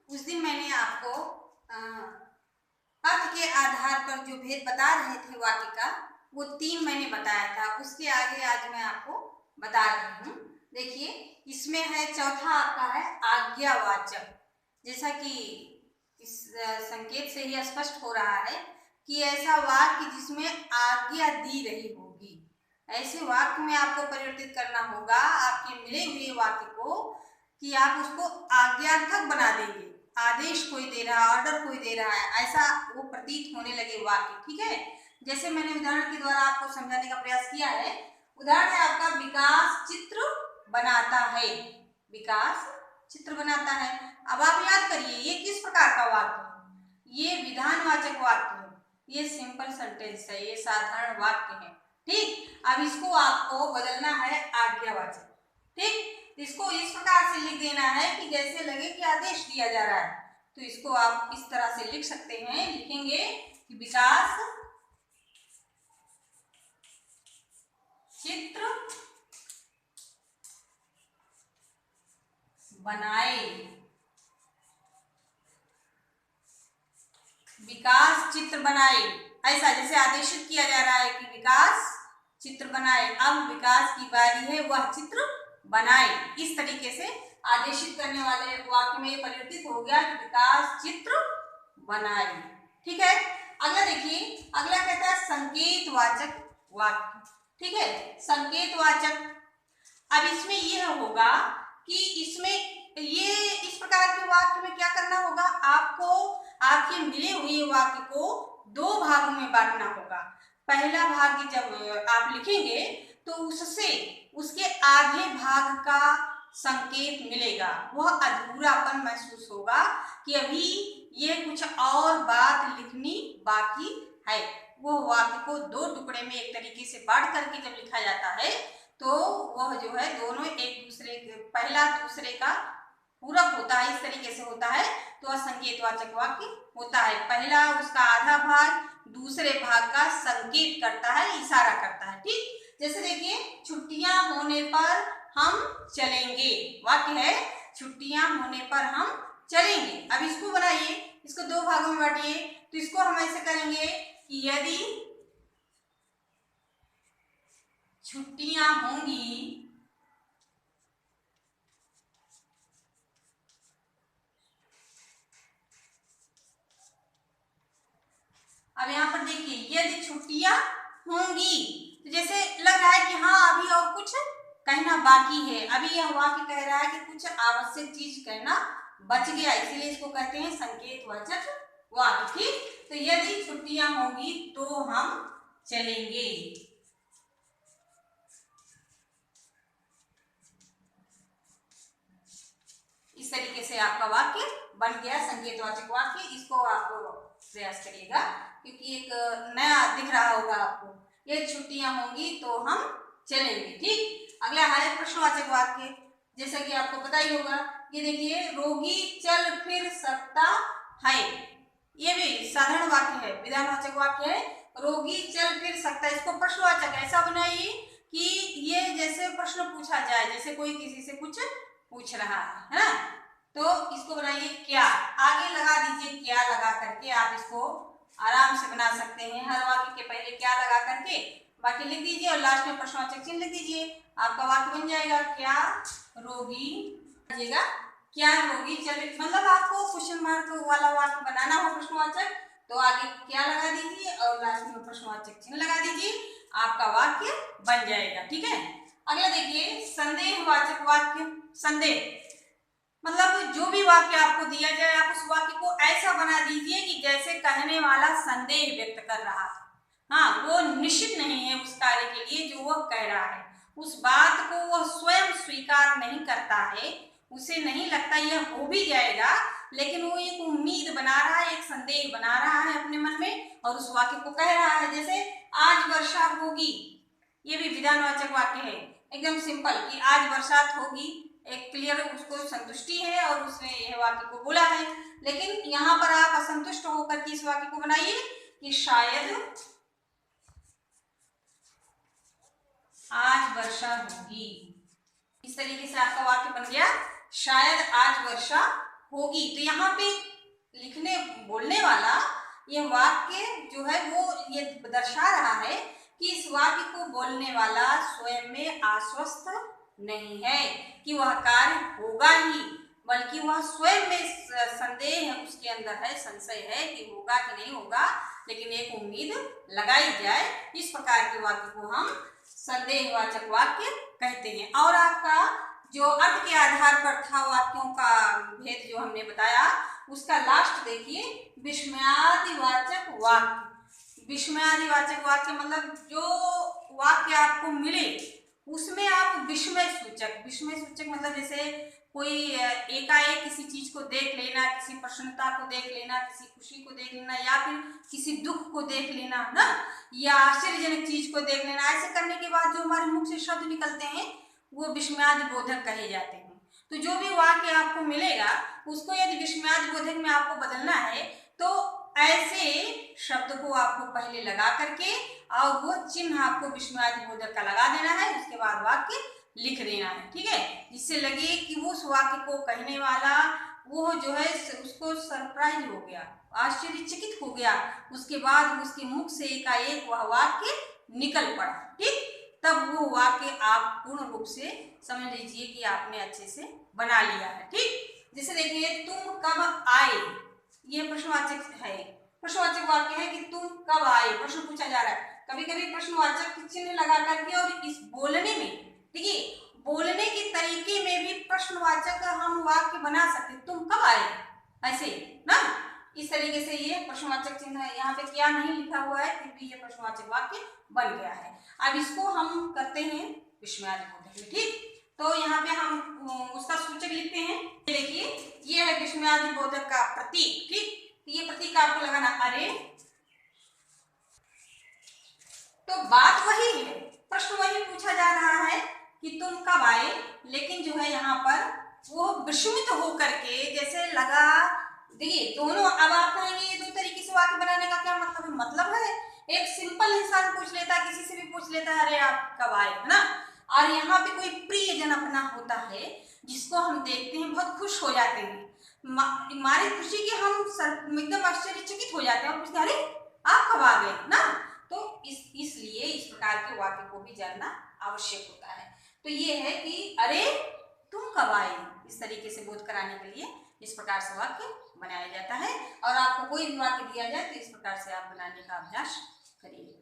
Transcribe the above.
उस दिन मैंने आपको अर्थ के आधार पर जो भेद बता रहे थे वाक्य का, वो 3 मैंने बताया था। उसके आगे आज मैं आपको बता रही हूँ। देखिए, इसमें है चौथा आपका है आज्ञावाचक। जैसा कि इस संकेत से ही स्पष्ट हो रहा है कि ऐसा वाक्य जिसमें आज्ञा दी रही होगी, ऐसे वाक्य में आपको परिवर्तित करना होगा आपके मिले हुए वाक्य को, कि आप उसको आज्ञार्थक बना देंगे। आदेश कोई दे रहा है, ऑर्डर कोई दे रहा है, ऐसा वो प्रतीत होने लगे वाक्य। ठीक है, जैसे मैंने उदाहरण के द्वारा आपको समझाने का प्रयास किया है। उदाहरण है आपका, विकास चित्र बनाता है। विकास चित्र बनाता है। अब आप याद करिए, ये किस प्रकार का वाक्य है? ये विधानवाचक वाक्य है, ये सिंपल सेंटेंस है, ये साधारण वाक्य है। ठीक, अब इसको आपको बदलना है आज्ञावाचक। ठीक, इसको इस प्रकार से लिख देना है कि जैसे लगे कि आदेश दिया जा रहा है। तो इसको आप इस तरह से लिख सकते हैं, लिखेंगे कि विकास चित्र बनाए। विकास चित्र बनाए, ऐसा जैसे आदेशित किया जा रहा है कि विकास चित्र बनाए। अब विकास की बारी है, वह चित्र बनाए। इस तरीके से आदेशित करने वाले वाक्य में परिवर्तित हो गया कि विकास चित्र बनाए। ठीक है, अगला देखिए, अगला कहता है संकेतवाचक वाक्य। ठीक है, संकेतवाचक। अब इसमें यह होगा कि इसमें ये इस प्रकार के वाक्य में क्या करना होगा, आपको आपके मिले हुए वाक्य को 2 भागों में बांटना होगा। पहला भाग जब आप लिखेंगे तो उससे उसके आधे भाग का संकेत मिलेगा, वह अधूरापन महसूस होगा कि अभी ये कुछ और बात लिखनी बाकी है। वो वाक्य को 2 टुकड़े में एक तरीके से बांट करके जब लिखा जाता है तो वह जो है दोनों एक दूसरे के, पहला दूसरे का पूरक होता है, इस तरीके से होता है, तो वह संकेतवाचक वाक्य होता है। पहला उसका आधा भाग दूसरे भाग का संकेत करता है, इशारा करता है। ठीक, जैसे देखिए, छुट्टियां होने पर हम चलेंगे, वाक्य है छुट्टियां होने पर हम चलेंगे। अब इसको बनाइए, इसको 2 भागों में बांटिए। तो इसको हम ऐसे करेंगे कि यदि छुट्टियां होंगी अब यहाँ पर देखिए, यदि छुट्टियां होंगी, तो जैसे लग रहा है कि हाँ अभी और कुछ कहना बाकी है। अभी यह वाक्य कह रहा है कि कुछ आवश्यक चीज कहना बच गया, इसीलिए इसको कहते हैं संकेतवाचक वाक्य। ठीक, तो यदि छुट्टियां होंगी तो हम चलेंगे। इस तरीके से आपका वाक्य बन गया, संकेतवाचक वाक्य। इसको आप प्रयास करिएगा, क्योंकि एक नया दिख रहा होगा आपको। ये छुट्टियां होंगी तो हम चलेंगे। ठीक, अगला है प्रश्नवाचक वाक्य। जैसा कि आपको पता ही होगा, ये देखिए, रोगी चल फिर सकता है। ये भी साधारण वाक्य है, विधानवाचक वाक्य है। रोगी चल फिर सकता है, इसको प्रश्नवाचक ऐसा बनाइए कि ये जैसे प्रश्न पूछा जाए, जैसे कोई किसी से कुछ पूछ रहा है ना, तो इसको बनाइए क्या, आगे लगा दीजिए क्या लगा करके। आप इसको आराम से बना सकते हैं, हर वाक्य के पहले क्या लगा करके वाक्य लिख दीजिए और लास्ट में प्रश्नवाचक चिन्ह लिख दीजिए, आपका वाक्य बन जाएगा क्या रोगी, क्या रोगी चल। मतलब आपको क्वेश्चन मार्क वाला वाक्य बनाना हो प्रश्नवाचक, तो आगे क्या लगा दीजिए और लास्ट में प्रश्नवाचक चिन्ह लगा दीजिए, आपका वाक्य बन जाएगा। ठीक है, अगला देखिए, संदेहवाचक वाक्य। संदेह मतलब जो भी वाक्य आपको दिया जाए, आप उस वाक्य को ऐसा बना दीजिए कि जैसे कहने वाला संदेह व्यक्त कर रहा है। हाँ, वो निश्चित नहीं है उस कार्य के लिए जो वह कह रहा है, उस बात को वह स्वयं स्वीकार नहीं करता है, उसे नहीं लगता यह हो भी जाएगा, लेकिन वो एक उम्मीद बना रहा है, एक संदेह बना रहा है अपने मन में और उस वाक्य को कह रहा है। जैसे आज वर्षा होगी, ये भी विधानवाचक वाक्य है, एकदम सिंपल कि आज बरसात होगी, एक क्लियर उसको संतुष्टि है और उसने यह वाक्य को बोला है। लेकिन यहाँ पर आप असंतुष्ट होकर के इस वाक्य को बनाइए कि शायद आज वर्षा होगी। इस तरीके से आपका वाक्य बन गया, शायद आज वर्षा होगी। तो यहाँ पे लिखने बोलने वाला ये वाक्य जो है वो ये दर्शा रहा है कि इस वाक्य को बोलने वाला स्वयं में आश्वस्त नहीं है कि वह कार्य होगा ही, बल्कि वह स्वयं में संदेह उसके अंदर है, संशय है कि होगा कि नहीं होगा, लेकिन एक उम्मीद लगाई जाए। इस प्रकार के वाक्य को हम संदेहवाचक वाक्य कहते हैं। और आपका जो अर्थ के आधार पर था वाक्यों का भेद जो हमने बताया, उसका लास्ट देखिए, विस्मयादिवाचक वाक्य। विस्मयादिवाचक वाक्य मतलब जो वाक्य आपको मिले उसमें आप विस्मय सूचक मतलब जैसे कोई एकाएक किसी चीज को देख लेना, किसी प्रसन्नता को देख लेना, किसी खुशी को देख लेना, या फिर किसी दुख को देख लेना ना, या आश्चर्यजनक चीज को देख लेना, ऐसे करने के बाद जो हमारे मुख से शब्द निकलते हैं वो विस्मयादि बोधक कहे जाते हैं। तो जो भी वाक्य आपको मिलेगा उसको यदि विस्मयादि बोधक में आपको बदलना है तो ऐसे शब्द को आपको पहले लगा करके और वो चिन्ह आपको विस्मयादि बोधक का लगा देना है, उसके बाद वाक्य लिख देना है, ठीक है, जिससे लगे कि वो उस वाक्य को कहने वाला वो जो है उसको सरप्राइज हो गया, आश्चर्यचकित हो गया, उसके बाद उसके मुख से एकाएक वह वाक्य निकल पड़ा, ठीक, तब वो वाक्य आप पूर्ण रूप से समझ लीजिए कि आपने अच्छे से बना लिया है, ठीक। जैसे देखिए, तुम कब आए, ये प्रश्नवाचक है, प्रश्नवाचक वाक्य है कि तुम कब आए, प्रश्न पूछा जा रहा है। कभी कभी प्रश्नवाचक चिन्ह लगा करके और इस बोलने में, ठीक है, बोलने के तरीके में भी प्रश्नवाचक हम वाक्य बना सकते, तुम कब आए, ऐसे ना, इस तरीके से ये प्रश्नवाचक चिन्ह है। यहाँ पे क्या नहीं लिखा हुआ है फिर भी ये प्रश्नवाचक वाक्य बन गया है। अब इसको हम करते हैं विस्मयादि बोधक में, ठीक। तो यहाँ पे हम उसका सूचक लिखते हैं, देखिए ये है विस्मयादि बोधक का प्रतीक, ठीक। तो ये प्रतीक आपको लगाना, अरे, तो बात वही है, प्रश्न वही पूछा जा रहा है कि तुम कब आए, लेकिन जो है यहाँ पर वो विस्मित होकर के जैसे लगा, देखिए दोनों, अब आप कहेंगे ये दो तरीके से वाक्य बनाने का क्या मतलब है, मतलब है एक सिंपल इंसान पूछ लेता है, किसी से भी पूछ लेता है अरे आप कब आए, है ना, और यहाँ पे कोई प्रियजन अपना होता है जिसको हम देखते हैं बहुत खुश हो जाते हैं, हमारी खुशी के हम एकदम आश्चर्यचकित हो जाते हैं और पूछते हैं अरे आप कब आ गए ना। तो इसलिए इस प्रकार के वाक्य को भी जानना आवश्यक होता है। तो ये है कि अरे तुम कब आए, इस तरीके से बोध कराने के लिए इस प्रकार से वाक्य बनाया जाता है। और आपको कोई भी वाक्य दिया जाए तो इस प्रकार से आप बनाने का अभ्यास करिए।